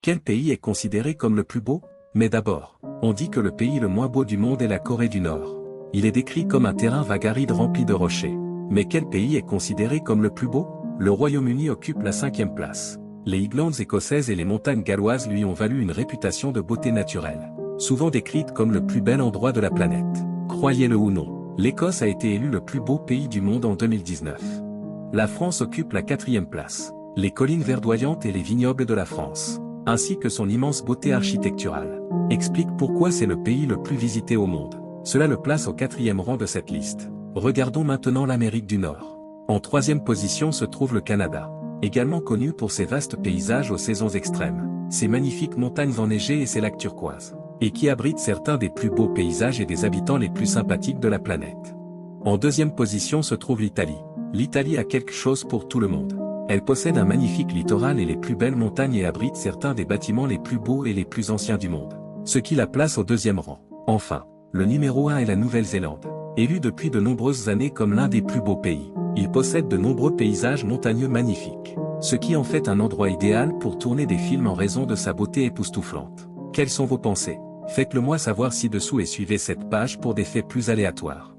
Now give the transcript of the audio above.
Quel pays est considéré comme le plus beau? Mais d'abord, on dit que le pays le moins beau du monde est la Corée du Nord. Il est décrit comme un terrain vague aride rempli de rochers. Mais quel pays est considéré comme le plus beau? Le Royaume-Uni occupe la 5e place. Les Highlands écossaises et les montagnes galloises lui ont valu une réputation de beauté naturelle, souvent décrite comme le plus bel endroit de la planète. Croyez-le ou non, l'Écosse a été élue le plus beau pays du monde en 2019. La France occupe la 4e place. Les collines verdoyantes et les vignobles de la France, ainsi que son immense beauté architecturale, expliquent pourquoi c'est le pays le plus visité au monde. Cela le place au 4e rang de cette liste. Regardons maintenant l'Amérique du Nord. En 3e position se trouve le Canada, également connu pour ses vastes paysages aux saisons extrêmes, ses magnifiques montagnes enneigées et ses lacs turquoises, et qui abrite certains des plus beaux paysages et des habitants les plus sympathiques de la planète. En 2e position se trouve l'Italie. L'Italie a quelque chose pour tout le monde. Elle possède un magnifique littoral et les plus belles montagnes et abrite certains des bâtiments les plus beaux et les plus anciens du monde, ce qui la place au 2e rang. Enfin, le numéro 1 est la Nouvelle-Zélande. Élu depuis de nombreuses années comme l'un des plus beaux pays, il possède de nombreux paysages montagneux magnifiques, ce qui en fait un endroit idéal pour tourner des films en raison de sa beauté époustouflante. Quelles sont vos pensées? Faites-le moi savoir ci-dessous et suivez cette page pour des faits plus aléatoires.